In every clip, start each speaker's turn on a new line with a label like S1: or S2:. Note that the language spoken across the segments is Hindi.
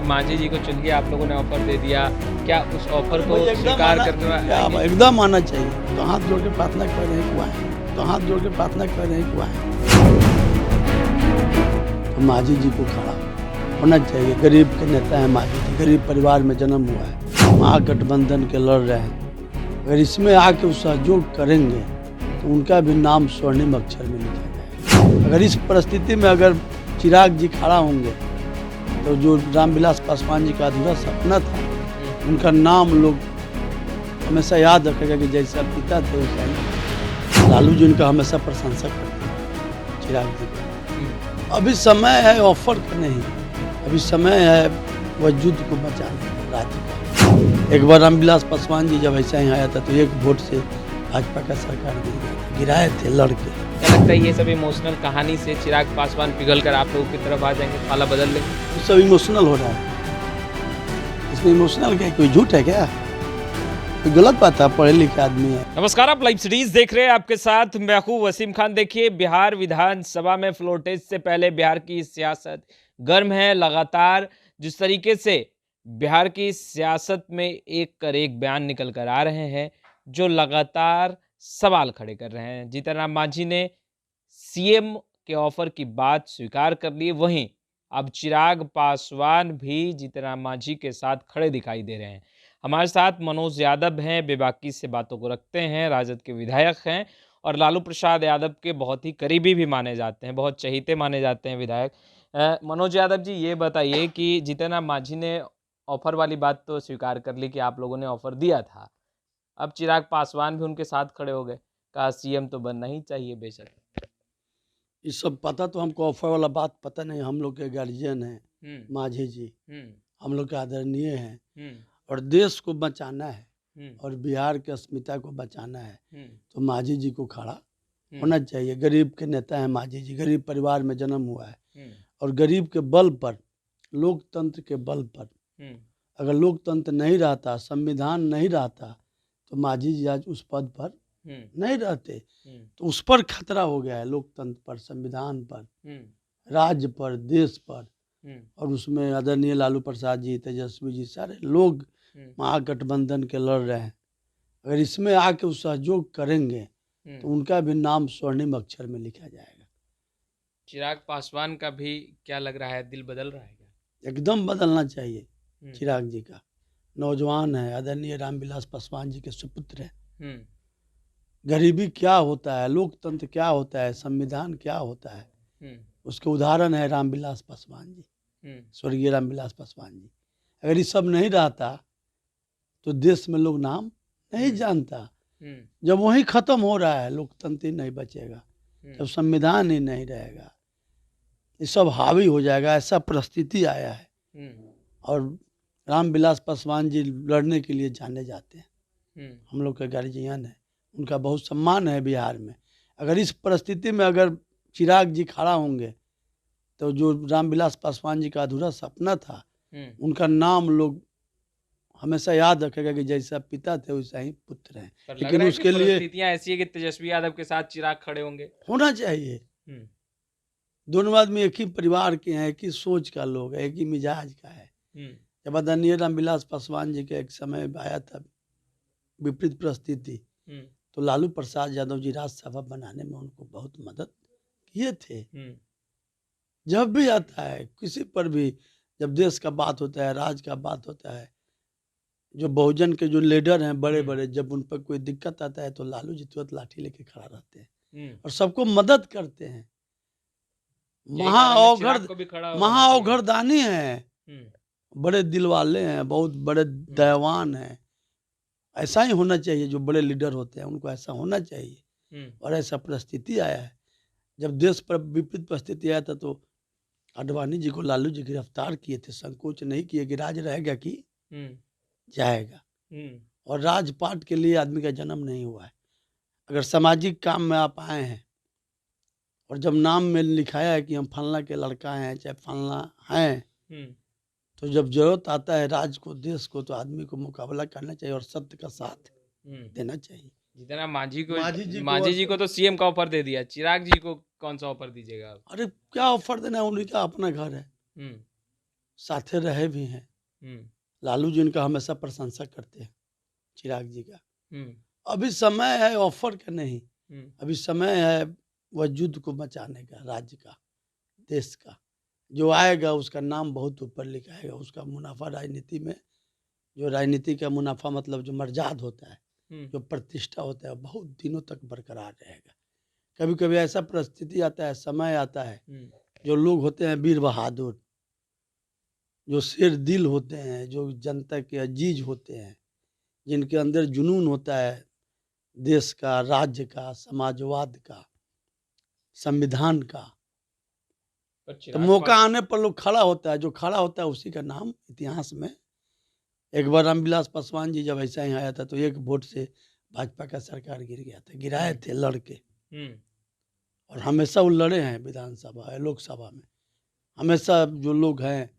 S1: कि मांझी जी को चुन के आप लोगों ने ऑफर दे दिया, क्या उस ऑफर को
S2: भाई
S1: स्वीकार करने
S2: क्या
S1: वाले?
S2: एकदम आना चाहिए। तो हाथ जोड़ के प्रार्थना कर रहे हैं, हुआ है तो हाथ जोड़ के प्रार्थना कर रहे हैं, हुआ है तो मांझी जी को खड़ा होना चाहिए। गरीब के नेता हैं मांझी जी, गरीब परिवार में जन्म हुआ है, महागठबंधन के लड़ रहे हैं। अगर इसमें आके वो सहयोग करेंगे तो उनका भी नाम स्वर्णिम अक्षर में लिखा जाएगा। अगर इस परिस्थिति में अगर चिराग जी खड़ा होंगे तो जो रामविलास पासवान जी का अधूरा सपना था, उनका नाम लोग हमेशा याद रखेगा कि जैसे पिता थे वैसा ही लालू जी उनका हमेशा प्रशंसा करते हैं, चिराग जी का। अभी समय है ऑफर का नहीं, अभी समय है वजूद को बचाने का, राज्य का। एक बार रामविलास पासवान जी जब ऐसा ही आया था तो एक वोट से भाजपा का सरकार गिराए थे लड़के।
S1: क्या लगता है ये सब इमोशनल कहानी से चिराग पासवान पिघल कर आप लोगों की तरफ आ जाएंगे, पाला बदल लेंगे?
S2: ये सब इमोशनल हो रहा है, इसमें इमोशनल क्या, कोई झूठ है क्या? कोई गलत बात है, पढ़े लिखे आदमी है।
S1: नमस्कार, आप लाइव सीरीज देख रहे हैं, आपके साथ मैं हूं वसीम खान। देखिए, बिहार विधानसभा में फ्लोर टेस्ट से पहले बिहार की सियासत गर्म है। लगातार जिस तरीके से बिहार की सियासत में एक कर एक बयान निकल कर आ रहे हैं जो लगातार सवाल खड़े कर रहे हैं। जीतन राम मांझी ने सीएम के ऑफर की बात स्वीकार कर ली, वहीं अब चिराग पासवान भी जीतन राम मांझी के साथ खड़े दिखाई दे रहे हैं। हमारे साथ मनोज यादव हैं, बेबाकी से बातों को रखते हैं, राजद के विधायक हैं और लालू प्रसाद यादव के बहुत ही करीबी भी माने जाते हैं, बहुत चहेते माने जाते हैं विधायक। मनोज यादव जी, ये बताइए कि जीतन राम मांझी ने ऑफर वाली बात तो स्वीकार कर ली कि आप लोगों ने ऑफर दिया था, अब चिराग पासवान भी उनके साथ खड़े हो गए, कहा सीएम तो बनना ही चाहिए। बेशक
S2: ये सब पता तो हमको, ऑफर वाला बात पता नहीं। हम लोग के गार्जियन हैं मांझी जी, हम लोग के आदरणीय हैं और देश को बचाना है और बिहार की अस्मिता को बचाना है तो मांझी जी को खड़ा होना चाहिए। गरीब के नेता हैं मांझी जी, गरीब परिवार में जन्म हुआ है और गरीब के बल पर, लोकतंत्र के बल पर, अगर लोकतंत्र नहीं रहता, संविधान नहीं रहता तो मांझी जी आज उस पद पर नहीं रहते। तो उस पर खतरा हो गया है, लोकतंत्र पर, संविधान पर, राज्य पर, देश पर। और उसमें आदरणीय लालू प्रसाद जी, तेजस्वी जी, सारे लोग महागठबंधन के लड़ रहे हैं। अगर इसमें आके वो सहयोग करेंगे तो उनका भी नाम स्वर्णिम अक्षर में लिखा जाएगा।
S1: चिराग पासवान का भी क्या लग रहा है, दिल बदल रहा है क्या?
S2: एकदम बदलना चाहिए। चिराग जी का नौजवान है, आदरणीय रामविलास पासवान जी के सुपुत्र हैं। गरीबी क्या होता है, लोकतंत्र क्या होता है, संविधान क्या होता है, उसके उदाहरण है रामविलास पासवान जी, स्वर्गीय रामविलास पासवान जी। अगर ये सब नहीं रहता तो देश में लोग नाम नहीं जानता। जब वही खत्म हो रहा है, लोकतंत्र ही नहीं बचेगा, जब संविधान ही नहीं रहेगा, ये सब हावी हो जाएगा, ऐसा परिस्थिति आया है। और रामविलास पासवान जी लड़ने के लिए जाने जाते हैं, हम लोग के गार्जियन है, उनका बहुत सम्मान है बिहार में। अगर इस परिस्थिति में अगर चिराग जी खड़ा होंगे तो जो रामविलास पासवान जी का अधूरा सपना था, उनका नाम लोग हमेशा याद रखेगा कि जैसा पिता थे वैसा ही पुत्र हैं। लेकिन उसके लिए
S1: परिस्थितियां ऐसी है कि तेजस्वी यादव के साथ चिराग खड़े होंगे,
S2: होना चाहिए। दोनों आदमी एक ही परिवार के हैं, एक ही सोच का लोग है, एक ही मिजाज का है। जब आदरणीय रामविलास पासवान जी के एक समय आया था विपरीत परिस्थिति, तो लालू प्रसाद यादव जी राज्यसभा बनाने में उनको बहुत मदद किए थे। जब भी आता है किसी पर भी, जब देश का बात होता है, राज्य का बात होता है, जो बहुजन के जो लीडर हैं बड़े बड़े, जब उन पर कोई दिक्कत आता है तो लालू जी तुरंत लाठी लेके खड़ा रहते हैं और सबको मदद करते हैं। महाअवघड़ दानी हैं, बड़े दिल वाले हैं, बहुत बड़े दयावान हैं। ऐसा ही होना चाहिए, जो बड़े लीडर होते हैं उनको ऐसा होना चाहिए। और ऐसा परिस्थिति आया है, जब देश पर विपरीत परिस्थिति आया था तो आडवाणी जी को लालू जी गिरफ्तार किए थे, संकोच नहीं किए कि राज रहेगा कि जाएगा। और राजपाट के लिए आदमी का जन्म नहीं हुआ है। अगर सामाजिक काम में आप आए हैं और जब नाम में लिखाया है कि हम फलना के लड़का हैं, चाहे फलना हैं, तो जब जरूरत आता है राज्य को, देश को, तो आदमी को मुकाबला करना चाहिए और सत्य का साथ देना चाहिए।
S1: जितना मांझी जी को तो सीएम का ऑफर दे दिया, चिराग जी को कौन सा ऑफर दीजिएगा?
S2: अरे क्या ऑफर देना है, उन्हीं का अपना घर है, साथे रहे भी हैं। लालू जी इनका हमेशा प्रशंसा करते हैं, चिराग जी का। अभी समय है ऑफर का नहीं, अभी समय है वजूद को बचाने का, राज्य का, देश का। जो आएगा उसका नाम बहुत ऊपर लिखाएगा, उसका मुनाफा राजनीति में, जो राजनीति का मुनाफा मतलब जो मर्याद होता है, जो प्रतिष्ठा होता है, बहुत दिनों तक बरकरार रहेगा। कभी कभी ऐसा परिस्थिति आता है, समय आता है, जो लोग होते हैं वीर बहादुर, जो शेर दिल होते हैं, जो जनता के अजीज होते हैं, जिनके अंदर जुनून होता है देश का, राज्य का, समाजवाद का, संविधान का, तो मौका आने पर लोग खड़ा होता है। जो खड़ा होता है उसी का नाम इतिहास में, एक बार रामविलास पासवान जी जब ऐसा ही आया था तो एक वोट से भाजपा का सरकार गिर गया था, गिराए थे लड़के, और हमेशा वो लड़े हैं विधानसभा लोकसभा में। हमेशा जो लोग हैं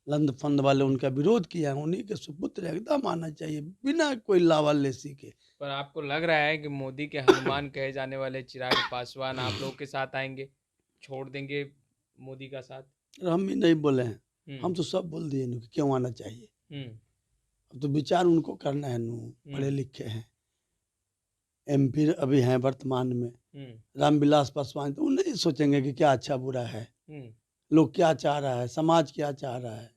S2: लंद फंद वाले उनका विरोध किया है, उन्हीं के सुपुत्र एकदम आना चाहिए बिना कोई लावालेसी के।
S1: पर आपको लग रहा है कि मोदी के हनुमान कहे जाने वाले चिराग पासवान आप लोगों के साथ आएंगे, छोड़ देंगे मोदी का साथ?
S2: हम भी नहीं बोले हैं, हम तो सब बोल दिए कि क्यों आना चाहिए। अब तो विचार उनको करना है, पढ़े लिखे हैं, MP अभी हैं वर्तमान में, रामविलास पासवान, तो वो नहीं सोचेंगे कि क्या अच्छा बुरा है, लोग क्या चाह रहा है, समाज क्या चाह रहा है,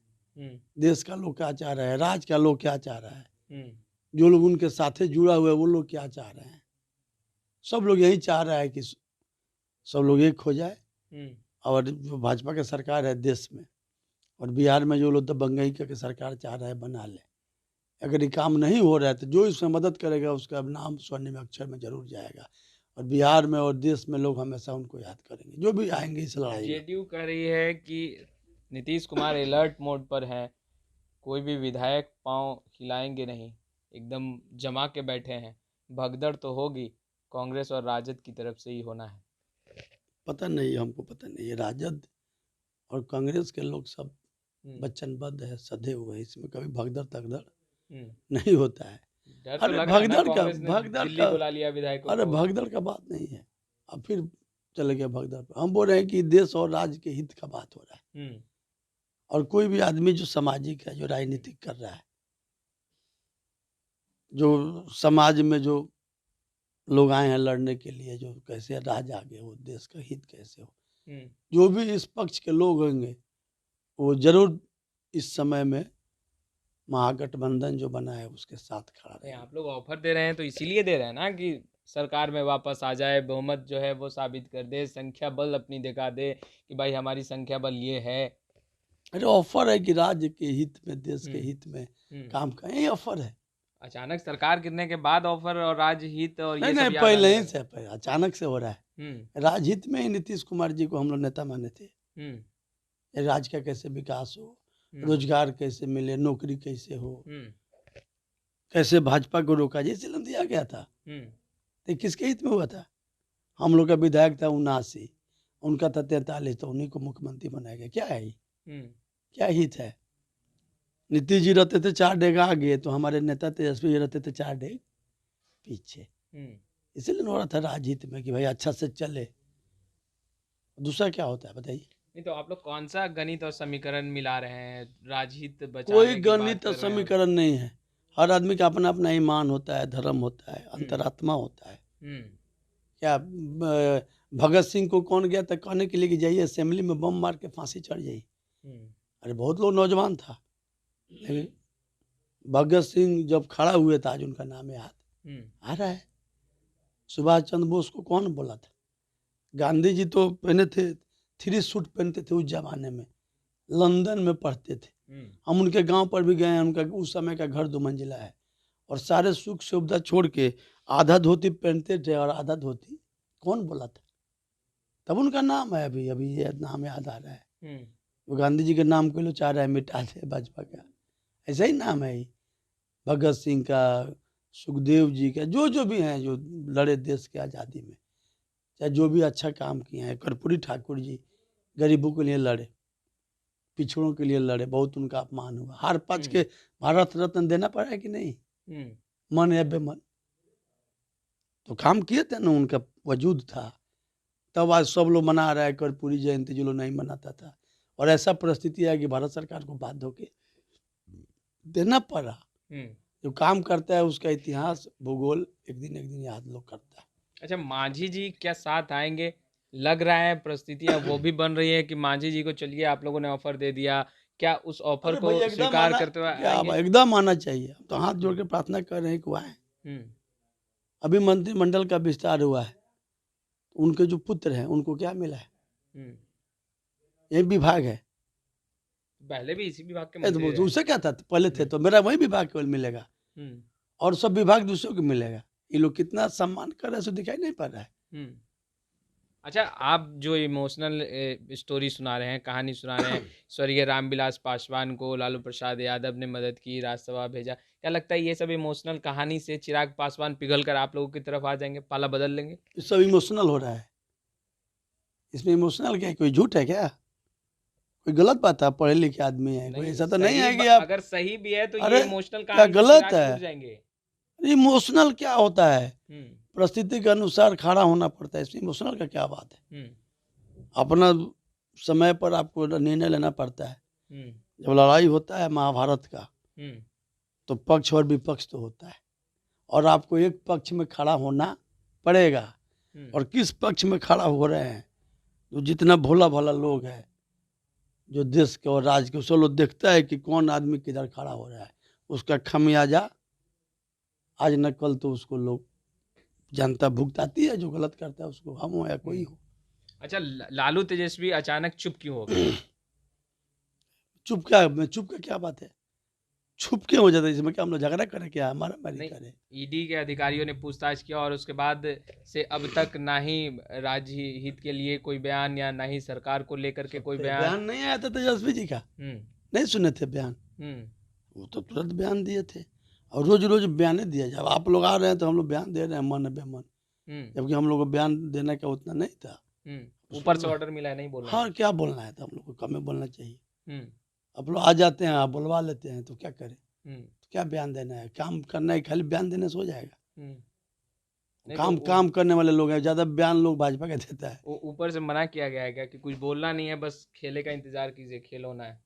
S2: देश का लोग क्या चाह रहा है, राज्य का लोग क्या चाह रहा है, जो लोग उनके साथे जुड़ा हुआ है वो लोग क्या चाह रहे हैं। सब लोग यही चाह रहा है कि सब लोग एक हो जाए, और जो भाजपा की सरकार है देश में और बिहार में जो लोग दबंगई की सरकार चाह रहा है बना ले। अगर ये काम नहीं हो रहा है तो जो इसमें मदद करेगा उसका नाम स्वर्णिम अक्षर में जरूर जाएगा, और बिहार में और देश में लोग हमेशा उनको याद करेंगे, जो भी आएंगे इस लड़ाई में।
S1: जेडीयू कह रही है कि नीतीश कुमार अलर्ट मोड पर हैं, कोई भी विधायक पांव हिलाएंगे नहीं, एकदम जमा के बैठे हैं, भगदड़ तो होगी, कांग्रेस और राजद की तरफ से ही होना है।
S2: पता नहीं, हमको पता नहीं, राजद और कांग्रेस के लोग सब वचनबद्ध है, सधे हुए हैं, इसमें कभी भगदड़ तगदड़ नहीं होता है। अरे भगदड़ का
S1: बुला लिया विधायकों
S2: अरे
S1: को।
S2: भगदड़ का बात नहीं है, अब फिर चले गए भगदड़ पर। हम बोल रहे हैं कि देश और राज्य के हित का बात हो रहा है, और कोई भी आदमी जो सामाजिक है, जो राजनीतिक कर रहा है, जो समाज में जो लोग आए हैं लड़ने के लिए, जो कैसे राज आगे हो, देश का हित कैसे हो, जो भी इस पक्ष के लोग होंगे वो जरूर इस समय में महागठबंधन जो बना है उसके साथ खड़ा रहे।
S1: आप लोग ऑफर दे रहे हैं तो इसीलिए दे रहे हैं ना कि सरकार में वापस आ जाए, बहुमत जो है वो साबित कर दे, संख्या बल अपनी दिखा दे कि भाई हमारी संख्या बल ये है।
S2: अरे ऑफर है कि राज्य के हित में, देश के हित में काम का, यही ऑफर है।
S1: अचानक सरकार गिरने के बाद ऑफर और राज्य हित और ये
S2: नहीं, पहले ही से, अचानक से हो रहा है। राजहित में ही नीतीश कुमार जी को हम लोग नेता माने थे, राज्य का कैसे विकास हो, रोजगार कैसे मिले, नौकरी कैसे हो, कैसे भाजपा को रोका, जैसे दिया गया था। तो किसके हित में हुआ था? हम लोग का विधायक था 79, उनका था 43, तो उन्हीं को मुख्यमंत्री बनाया गया। क्या है, क्या हित है? नीतीश जी रहते थे 4 डेग आगे, तो हमारे नेता तेजस्वी जी रहते थे 4 डेग पीछे। इसीलिए हो रहा था राजहित में कि भाई अच्छा से चले। दूसरा क्या होता है बताइए?
S1: नहीं तो आप लोग कौन सा गणित और समीकरण मिला रहे हैं? राजहित बचाने
S2: कोई गणित और समीकरण नहीं है। हर आदमी का अपना अपना ईमान होता है, धर्म होता है, अंतरात्मा होता है। क्या भगत सिंह को कौन गया था कहने के लिए कि जाइए असेंबली में बम मार के फांसी चढ़ जाइए? अरे बहुत लोग नौजवान था, लेकिन भगत सिंह जब खड़ा हुए था, आज उनका नाम याद आ रहा है। सुभाष चंद्र बोस को कौन बोला था? गांधी जी तो पहने थे 3 सूट पहनते थे उस जमाने में, लंदन में पढ़ते थे। हम उनके गांव पर भी गए हैं, उनका उस समय का घर 2 मंजिला है, और सारे सुख सुविधा छोड़ के आधा धोती पहनते थे, और आधा धोती कौन बोला था? तब उनका नाम है, अभी अभी ये नाम याद आ रहा है। वो गांधी जी के नाम को लोग चाह रहा है मिटा दे भाजपा का, ऐसा ही नाम है। भगत सिंह का, सुखदेव जी का, जो भी हैं जो लड़े देश के आज़ादी में, चाहे जो भी अच्छा काम किए हैं। कर्पूरी ठाकुर जी गरीबों के लिए लड़े, पिछड़ों के लिए लड़े, बहुत उनका अपमान हुआ। हर पक्ष के भारत रत्न देना पड़ा है कि नहीं, मन या बेमन, तो काम किए थे ना, उनका वजूद था। तब आज सब लोग मना रहा है कर्पूरी जयंती, जो लोग नहीं मनाता था और ऐसा परिस्थिति है कि भारत सरकार को बाध्य होके देना पड़ा। जो काम करता है उसका इतिहास भूगोल एक दिन याद लोग करता है।
S1: अच्छा, मांझी जी क्या साथ आएंगे? लग रहा है परिस्थितियां वो भी बन रही है कि मांझी जी को चलिए आप लोगों ने ऑफर दे दिया, क्या उस ऑफर
S2: अरे
S1: को
S2: भाई एकदम
S1: स्वीकार
S2: आना,
S1: करते हुए
S2: क्या
S1: आएंगे?
S2: एकदम आना चाहिए। हम तो हाथ जोड़ के प्रार्थना कर रहे हैं कि वो आए।
S1: हम्म
S2: अभी मंत्रिमंडल का विस्तार हुआ है, उनके जो पुत्र हैं उनको क्या मिला है?
S1: हम्म
S2: ये विभाग है।
S1: पहले भी इसी विभाग के
S2: तो
S1: मंत्री रहे।
S2: उससे क्या था, पहले थे तो मेरा वही विभाग केवल मिलेगा
S1: हम्म
S2: और सब विभाग दूसरों को मिलेगा। ये लोग कितना सम्मान कर रहे हैं सो दिखाई नहीं पड़ रहा है।
S1: हम्म अच्छा, आप जो इमोशनल स्टोरी सुना रहे हैं, कहानी सुना रहे हैं, स्वर्गीय रामविलास पासवान को लालू प्रसाद यादव ने मदद की, राज्यसभा भेजा, क्या लगता है ये सब इमोशनल कहानी से चिराग पासवान पिघल कर आप लोगों की तरफ आ जाएंगे, पाला बदल लेंगे?
S2: ये सब इमोशनल हो रहा है। इसमें इमोशनल क्या है? कोई झूठ है क्या? कोई गलत बात है? पढ़े लिखे आदमी है, कोई
S1: नहीं,
S2: ऐसा तो नहीं
S1: सही
S2: है कि आप,
S1: अगर सही भी है तो ये
S2: अरे
S1: इमोशनल
S2: क्या
S1: कहानी से
S2: गलत
S1: चिराग
S2: है?
S1: छूट जाएंगे।
S2: इमोशनल क्या होता है?
S1: हम्म
S2: परिस्थिति के अनुसार खड़ा होना पड़ता है। इसमें इमोशनल का क्या बात है?
S1: हम्म
S2: अपना समय पर आपको निर्णय लेना पड़ता है।
S1: हम्म
S2: जब लड़ाई होता है महाभारत का,
S1: हम्म
S2: तो पक्ष और विपक्ष तो होता है और आपको एक पक्ष में खड़ा होना पड़ेगा।
S1: हम्म
S2: और किस पक्ष में खड़ा हो रहे हैं? तो जितना भोला भाला लोग है जो देश के और राज्य के, सब लोग देखता है कि कौन आदमी किधर खड़ा हो रहा है। उसका खमियाजा आज न कल तो उसको लोग, जनता भुगताती है। जो गलत करता है उसको, हम हो या कोई हो।
S1: अच्छा, लालू तेजस्वी अचानक चुप क्यों हो गए?
S2: चुप का क्या बात है? छुप क्यों हो जाता है? इसमें क्या हम लोग झगड़ा करें, क्या मारा मारी
S1: नहीं,
S2: करें?
S1: ईडी के अधिकारियों ने पूछताछ किया और उसके बाद से अब तक ना ही राज्य हित के लिए कोई बयान या ना ही सरकार को लेकर के कोई बयान।
S2: बयान नहीं आया था तेजस्वी जी का?
S1: हम्म
S2: नहीं सुने थे बयान?
S1: हम्म
S2: वो तो तुरंत बयान दिए थे और रोज रोज बयान दिया। जब आप लोग आ रहे हैं तो हम लोग बयान दे रहे हैं मन बेमन,
S1: हम्म
S2: जबकि हम लोग को बयान देने का उतना नहीं था।
S1: ऊपर से ऑर्डर मिला है, नहीं बोलना है।
S2: हाँ, क्या बोलना है? तो हम लोग को कम में बोलना चाहिए।
S1: हम्म
S2: आप लोग आ जाते हैं, आप बुलवा लेते हैं तो क्या करें?
S1: हम्म
S2: तो क्या बयान देना है? काम करना है, खाली बयान देने से हो जाएगा?
S1: हम्म नहीं तो
S2: काम करने वाले लोग हैं। ज़्यादा बयान लोग भाजपा का देता है।
S1: ऊपर से मना किया गया है क्या कि कुछ बोलना नहीं है, बस खेले का इंतजार कीजिए, खेल होना है?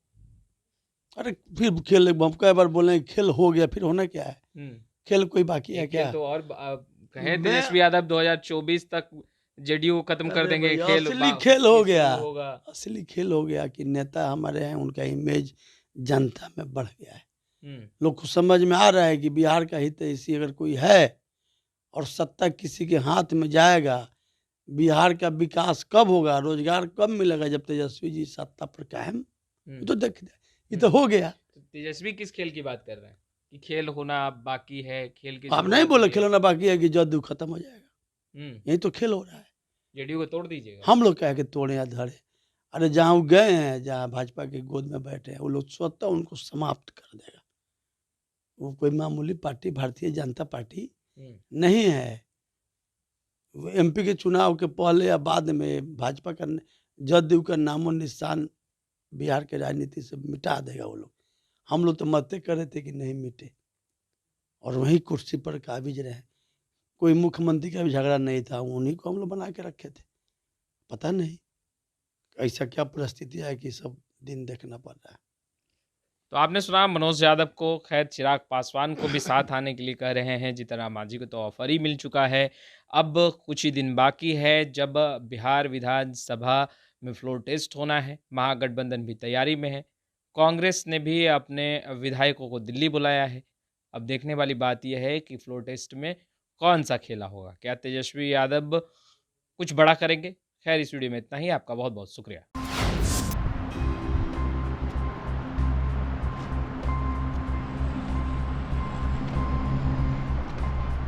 S2: अरे फिर खेल, हम कई बार बोले खेल हो गया, फिर होना क्या है?
S1: हम्म
S2: खेल कोई बाकी है
S1: एक
S2: क्या?
S1: खेल तो और कहे
S2: मैं
S1: तेजस्वी यादव 2024 तक जेडीयू को खत्म कर
S2: अरे
S1: देंगे,
S2: भैया,
S1: खेल
S2: असली खेल हो
S1: शुरू
S2: गया।
S1: होगा।
S2: असली खेल हो गया कि नेता हमारे हैं, उनका इमेज जनता में बढ़ गया है।
S1: हम्म
S2: लोग को समझ में आ रहा है कि बिहार का हित इसी अगर कोई है और सत्ता किसी के हाथ में जाएगा, बिहार का विकास कब होगा, रोजगार कब मिलेगा? जब तेजस्वी जी सत्ता पर कायम। ये तो देख, ये तो हो गया।
S1: तो तेजस्वी किस खेल की बात कर रहे हैं कि खेल होना अब बाकी है, खेल की
S2: आप नहीं
S1: शुरुआत
S2: बोले
S1: हुई है?
S2: खिलौना बाकी है कि जल्द खत्म हो जाएगा? यही तो खेल हो रहा है।
S1: जेडीयू को तोड़ दीजिएगा।
S2: हम लोग कह के तोड़े या धरे? अरे जहाँ वो गए हैं, जहाँ भाजपा की गोद में बैठे हैं, वो लोग स्वतः उनको समाप्त कर देगा। वो कोई मामूली पार्टी भारतीय जनता पार्टी नहीं है। एमपी के चुनाव के पहले या बाद में भाजपा का, जदयू का नामो निशान बिहार के राजनीति से मिटा देगा वो लोग। हम लोग तो मत कर रहे थे कि नहीं मिटे और वही कुर्सी पर काबिज रहे। कोई मुख्यमंत्री का भी झगड़ा नहीं था, उन्हीं को हम लोग बना के रखे थे। पता नहीं ऐसा क्या परिस्थिति है कि सब दिन देखना पड़ रहा है।
S1: तो आपने सुना मनोज यादव को, खैर चिराग पासवान को भी साथ आने के लिए कह रहे हैं। जीतन राम मांझी को तो ऑफर ही मिल चुका है। अब कुछ ही दिन बाकी है जब बिहार विधानसभा में फ्लोर टेस्ट होना है। महागठबंधन भी तैयारी में है। कांग्रेस ने भी अपने विधायकों को दिल्ली बुलाया है। अब देखने वाली बात यह है कि फ्लोर टेस्ट में कौन सा खेला होगा। क्या तेजस्वी यादव कुछ बड़ा करेंगे? खैर इस वीडियो में इतना ही। आपका बहुत बहुत शुक्रिया।